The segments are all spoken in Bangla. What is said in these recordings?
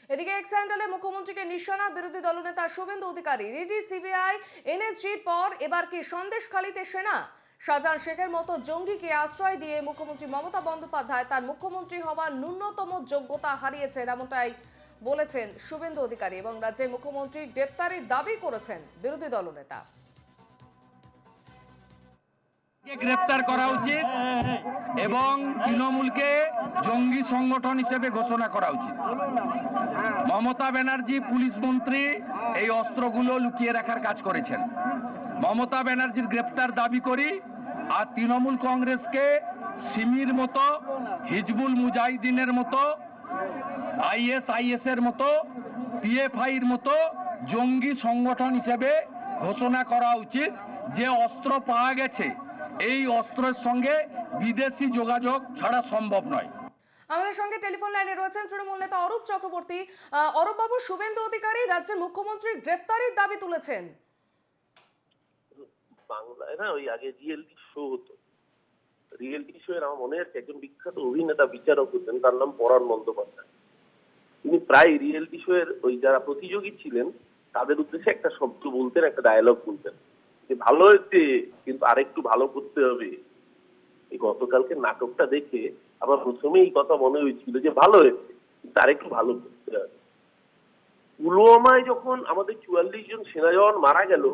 এদিকে এক স্যান্ডেলে মুখ্যমন্ত্রীকে নিশানা বিরোধী দলনেতা শুভেন্দু অধিকারী। ইডি, সিবিআই, এনএসজির পর এবার কি সন্দেশখালীতে সেনা? শাহজাহান শেখের মতো জঙ্গিকে আশ্রয় দিয়ে মুখ্যমন্ত্রী মমতা বন্দ্যোপাধ্যায় তার মুখ্যমন্ত্রী হওয়ার ন্যূনতম যোগ্যতা হারিয়েছেন, এমনটাই বলেছেন শুভেন্দু অধিকারী এবং রাজ্যের মুখ্যমন্ত্রী গ্রেপ্তারের দাবি করেছেন বিরোধী দলনেতা। গ্রেপ্তার করা উচিত এবং তৃণমূলকে জঙ্গি সংগঠন হিসেবে ঘোষণা করা উচিত। মমতা ব্যানার্জি পুলিশ মন্ত্রী এই অস্ত্রগুলো লুকিয়ে রাখার কাজ করেছেন। মমতা ব্যানার্জির গ্রেপ্তার দাবি করি। আর তৃণমূল কংগ্রেসকে সিমির মতো, হিজবুল মুজাহিদিনের মতো, আইএসআইএস এর মতো, পিএফআইর মতো জঙ্গি সংগঠন হিসেবে ঘোষণা করা উচিত। যে অস্ত্র পাওয়া গেছে এই অস্ত্রের সঙ্গে বিদেশি যোগাযোগ ছাড়া সম্ভব নয়। আমাদের সঙ্গে টেলিফোন লাইনে রয়েছেন তৃণমূল নেতা অরূপ চক্রবর্তী। অরূপ বাবু, শুভেন্দু অধিকারী রাজ্যের মুখ্যমন্ত্রীর গ্রেপ্তারের দাবি তুলেছেন। বাংলায় না ওই আগে রিয়েলিটি শো হতো, রিয়েলিটি শো এর আমার মনে আছে একজন বিখ্যাত অভিনেতা বিচারক হতেন, তার নাম পরাণ বন্দ্যোপাধ্যায়। তিনি প্রায় রিয়েলিটি শো এর ওই যারা প্রতিযোগী ছিলেন তাদের উদ্দেশ্যে একটা শব্দ বলতেন, একটা ডায়লগ বলতেন যে ভালো হয়েছে কিন্তু আরেকটু ভালো করতে হবে। এই গতকালকে নাটকটা দেখে আমার প্রথমে এই কথা মনে হয়েছিল যে ভালো হয়েছে কিন্তু আরেকটু ভালো করতে হবে। পুলওয়ামায় যখন আমাদের ৪৪ জন সেনা জওয়ান মারা গেল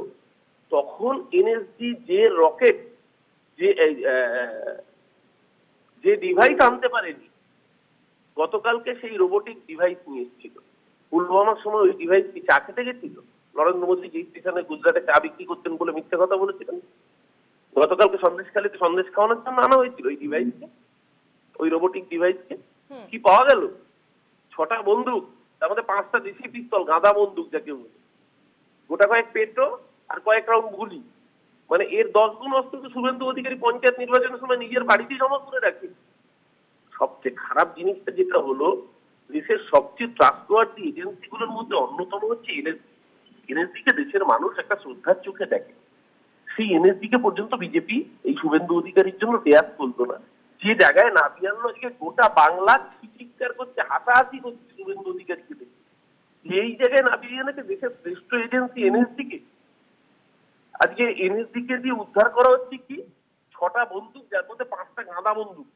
তখন এনএসজি যে রকেট যে ডিভাইস আনতে পারেনি, গতকালকে সেই রোবোটিক ডিভাইস নিয়ে এসেছিল। পুলওয়ামার সময় ওই ডিভাইস কি চা খেতে গেছিল? নরেন্দ্র মোদী যে স্টেশনে গুজরাটে চা বিক্রি করতেন বলে মিথ্যা কথা বলেছিলেন। গতকালকে সন্দেশখালীতে সন্দেশ খাওয়ানোর জন্য আনা হয়েছিল ওই ডিভাইসকে, ওই রোবোটিক ডিভাইসকে। কি পাওয়া গেল? ৬টা বন্দুক, তার মধ্যে 5টা দেশি পিস্তল, গাঁদা বন্দুক যাকে বলে, গোটা কয়েক পেটো আর কয়েক রাউন্ড গুলি। মানে এর 10 গুণ অস্ত্র তো শুভেন্দু অধিকারী পঞ্চায়েত নির্বাচনের সময় নিজের বাড়িতেই জমা করে রাখে। সবচেয়ে খারাপ জিনিসটা যেটা হলো, দেশের সবচেয়ে ট্রাস্টওয়ার্দি এজেন্সিগুলোর মধ্যে অন্যতম হচ্ছে এনএসজি। এনএসজি কে দেশের মানুষ একটা শ্রদ্ধার চোখে দেখে। সেই এনএসজি কে পর্যন্ত বিজেপি এই শুভেন্দু অধিকারীর জন্য দেয়াত করতো না। যে জায়গায় নাবিয়ান আজকে গোটা বাংলা চিৎকার করছে, হাসাহাসি করছে শুভেন্দু অধিকারীকে দেখে, এই জায়গায় নাবিয়ানকে দেশের শ্রেষ্ঠ এজেন্সি এনএসজি কে আজকে এনএসজি কে দিয়ে উদ্ধার করা হচ্ছে কি 6টা বন্দুক, যার মধ্যে 5টা গাঁদা বন্দুক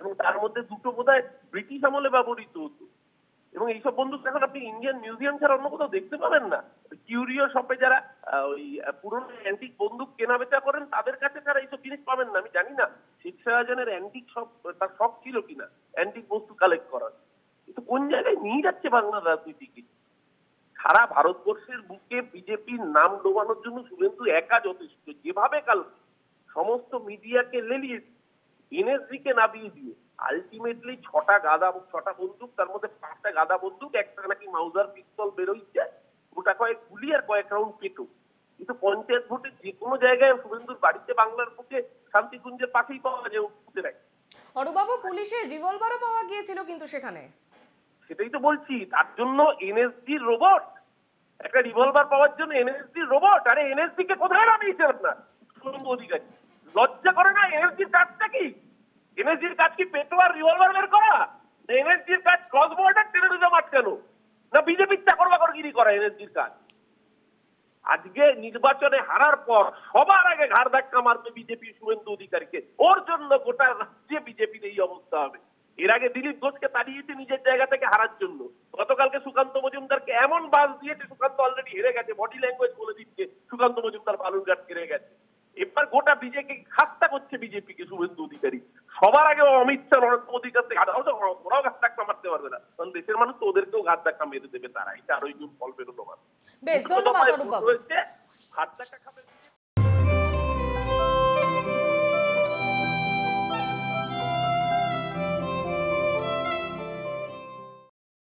এবং তার মধ্যে 2টো বোধহয় ব্রিটিশ আমলে ব্যবহৃত হতো। এবং এইসব বন্দুক এখন আপনি ইন্ডিয়ান মিউজিয়াম ছাড়া অন্য কোথাও দেখতে পাবেন না। কিউরিও শপে যারা ওই পুরনো অ্যান্টিক বন্দুক কেনা বেচা করেন তাদের কাছে ছাড়া এইসব জিনিস পাবেন না। আমি জানি না শেখ শাহজাহানের অ্যান্টিক শপ, তার শখ ছিল কিনা অ্যান্টিক বস্তু কালেক্ট করার। কিন্তু কোন জায়গায় নিয়ে যাচ্ছে বাংলার রাজনীতিকে? সারা ভারতবর্ষের বুকে বিজেপির নাম ডোবানোর জন্য শুভেন্দু একা যথেষ্ট। যেভাবে কাল সমস্ত মিডিয়াকে লেলিয়ে এনএসজি কে নামিয়ে দিয়ে আলটিমেটলি 6টা বন্দুক, তার মধ্যে 5টা গাদা বন্দুক, একটা নাকি মাউজার পিস্তল বেরোইছে, গোটা কয়েক গুলি আর কয়েক রাউন্ড পেটো। কিন্তু পঞ্চায়েত ভোটে যে কোনো জায়গায় শুভেন্দুর বাড়িতে বাংলার বুকে শান্তিকুঞ্জের পাশেই পাওয়া যায় উঠতে রাখে। অরূপবাবু, পুলিশের রিভলভারও পাওয়া গিয়েছিল কিন্তু সেখানে। সেটাই তো বলছি, তার জন্য এনএসজি রোবট, একটা রিভলভার পাওয়ার জন্য এনএসজি রোবট। আরে এনএসজি কে কোথায় নামিয়েছেন আপনার শুভেন্দু অধিকারী? লজ্জা করে না? এনএসজির কাজটা কি? এনএসজির কাজ কি পেটো আর রিভলভার বের করা? এনএসজির কাজ ক্রস বর্ডার টেররিজম আটকানো, না বিজেপির চাকর বাকরগিরি করা এনএসজির কাজ? আজকে নির্বাচনে হারার পর সবার আগে ঘাড় ধাক্কা মারবে বিজেপি শুভেন্দু অধিকারীকে। ওর জন্য গোটা রাজ্যে বিজেপির এই অবস্থা হবে। এর আগে দিলীপ ঘোষকে তাড়িয়েছে নিজের জায়গা থেকে হারার জন্য। গতকালকে সুকান্ত মজুমদারকে এমন বাস দিয়েছে, সুকান্ত অলরেডি হেরে গেছে, বডি ল্যাঙ্গুয়েজ বলে দিচ্ছে সুকান্ত মজুমদার বালুরঘাট হেরে গেছে। এবার গোটা বিজেপি খাস্তা করছে বিজেপিকে শুভেন্দু অধিকারী। সবার আগে অমিত শাহ নরেন্দ্র মোদীর কাছে ওরাও ঘাত ধাক্কা মারতে পারবে না, কারণ দেশের মানুষ তো ওদেরকেও ঘাত ধাক্কা মেরে দেবে তারা। এটা আরো ফল বেরোনো মানে বেশ, ধন্যবাদ অরূপ বাবু। হাত ধাক্কা খাবে।